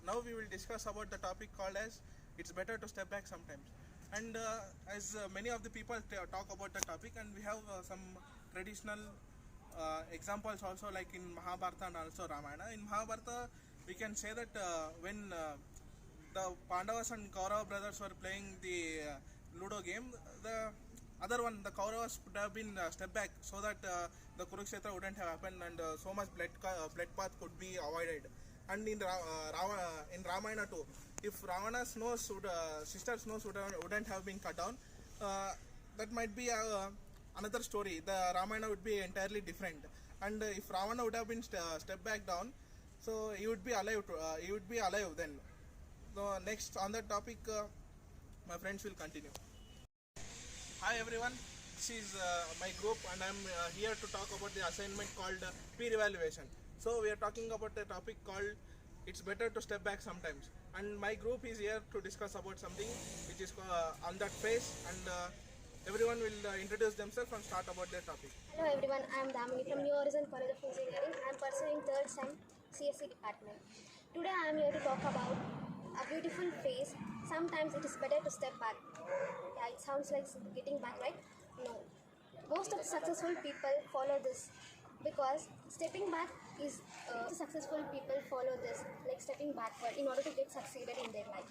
now we will discuss about the topic called as it's better to step back sometimes. And as many of the people talk about the topic, and we have some traditional examples also, like in Mahabharata and also Ramayana. In Mahabharata, we can say that when the Pandavas and Kaurava brothers were playing the Ludo game, the other one, the Kauravas, would have been step back so that the Kurukshetra wouldn't have happened, and so much blood path could be avoided. And in in Ramayana too, if Ravana's nose sister's nose wouldn't have been cut down, that might be another story. The Ramayana would be entirely different. And if Ravana would have been stepped back down, so he would be alive. He would be alive then. So next on that topic, my friends will continue. Hi everyone, this is my group, and I'm here to talk about the assignment called peer evaluation. So we are talking about a topic called it's better to step back sometimes, and my group is here to discuss about something which is on that phase, and everyone will introduce themselves and start about their topic. Hello everyone, I am Damini from New Horizon College of Engineering. I am pursuing 3rd SEM CSE department. Today I am here to talk about a beautiful phase. Sometimes it is better to step back. Yeah, it sounds like getting back, right? No. Most of the successful people follow this because stepping back is successful people follow this, like stepping backward in order to get succeeded in their life.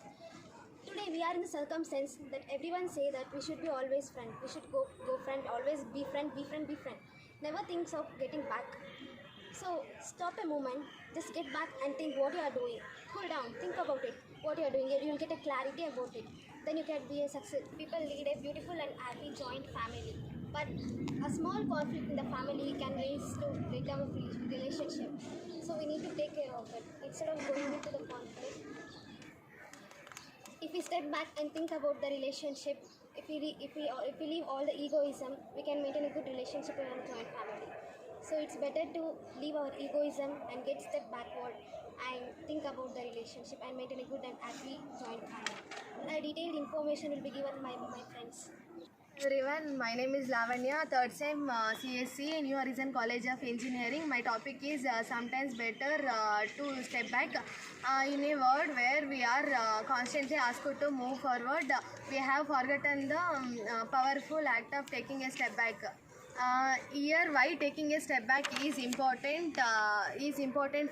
Today we are in the circumstance that everyone say that we should be always friend. We should go friend, always be friend, be friend, be friend. Never thinks of getting back. So stop a moment, just get back and think what you are doing. Cool down, think about it, what you are doing. You will get a clarity about it. Then you can be a success. People lead a beautiful and happy joint family. But a small conflict in the family can lead to breakdown of relationship. So we need to take care of it instead of going into the conflict. If we step back and think about the relationship, if we leave all the egoism, we can maintain a good relationship in our joint family. So it's better to leave our egoism and get step backward and think about the relationship and maintain a good and happy joint family. Detailed information will be given by my friends. Everyone, my name is Lavanya, 3rd SEM CSE, New Horizon College of Engineering. My topic is sometimes better to step back. In a world where we are constantly asked to move forward, we have forgotten the powerful act of taking a step back. Here, why taking a step back is important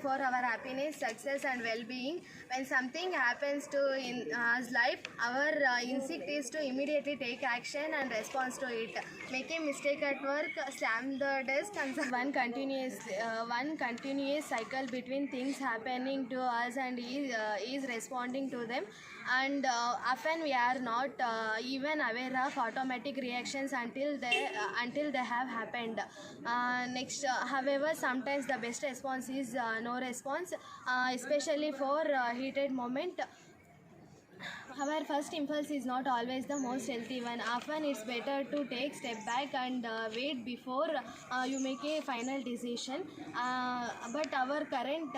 for our happiness, success and well-being. When something happens to in us life, our instinct is to immediately take action and respond to it. Make a mistake at work, slam the desk, and one continuous cycle between things happening to us and is responding to them. And often we are not even aware of automatic reactions until they have happened. However, sometimes the best response is no response, especially for heated moment. Our first impulse is not always the most healthy one. Often it's better to take step back and wait before you make a final decision. But our current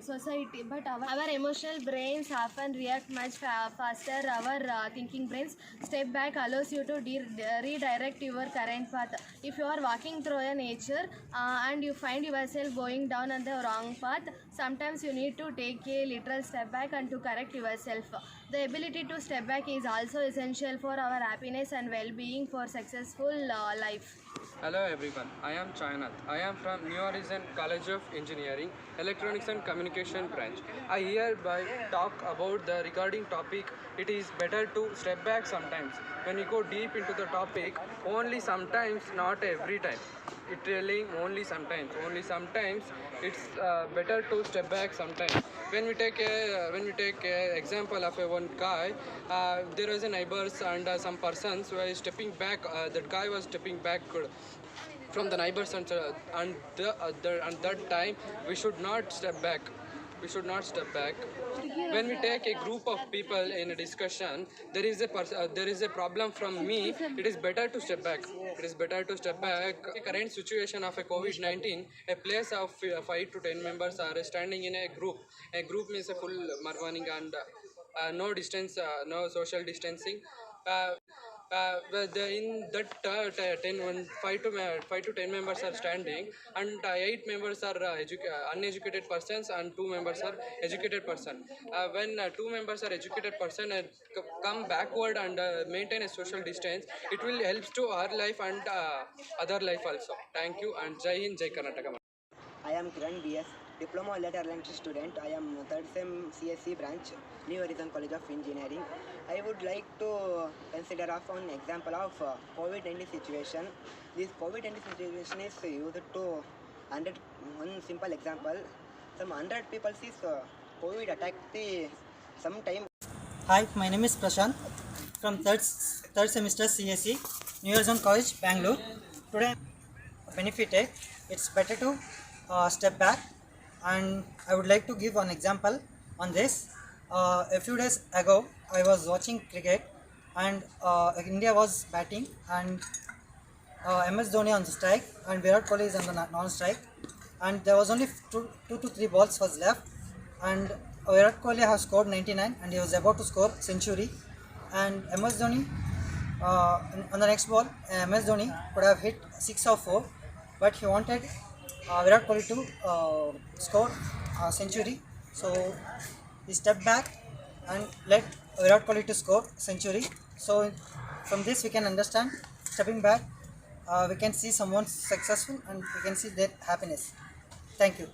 society, our emotional brains often react much faster. Our thinking brains. Step back allows you to redirect your current path. If you are walking through a nature and you find yourself going down on the wrong path, sometimes you need to take a literal step back and to correct yourself. The ability to step back is also essential for our happiness and well-being for successful life. Hello everyone, I am Chayanath. I am from New Horizon College of Engineering, Electronics and Communication branch. I hereby talk about the regarding topic, it is better to step back sometimes. When we go deep into the topic, only sometimes, not every time. It really only sometimes it's better to step back sometimes. When we take a example of one guy, there was a neighbors and some persons who are stepping back. That guy was stepping back from the neighbors, and that time we should not step back. When we take a group of people in a discussion, there is a problem from me. It is better to step back. The current situation of a COVID-19, a place of 5 to 10 members are standing in a group. A group means a full marwaning and no distance, no social distancing. In that 5 to 10 members are standing, and 8 members are uneducated persons, and 2 members are educated person. When 2 members are educated person and come backward and maintain a social distance, it will helps to our life and other life also. Thank you, and Jai Hind, Jai Karnataka. I am Kiran BS, Diploma Letter Language student. I am third sem CSC branch, New Horizon College of Engineering. I would like to consider of an example of COVID-19 situation. This COVID-19 situation is used to 100, one simple example. Some 100 people sees COVID attack the sometime. Hi, my name is Prashant from third semester CSE, New Horizon College, Bangalore. Today, benefited. It's better to step back, and I would like to give one example on this. A few days ago, I was watching cricket, and India was batting, and MS Dhoni on the strike, and Virat Kohli is on the non-strike, and there was only two to three balls was left, and Virat Kohli has scored 99, and he was about to score century, and MS Dhoni on the next ball, MS Dhoni could have hit 6 or 4, but he wanted Virat Kohli to score a century, so he stepped back and let Virat Kohli to score century. So from this we can understand, stepping back, we can see someone successful and we can see their happiness. Thank you.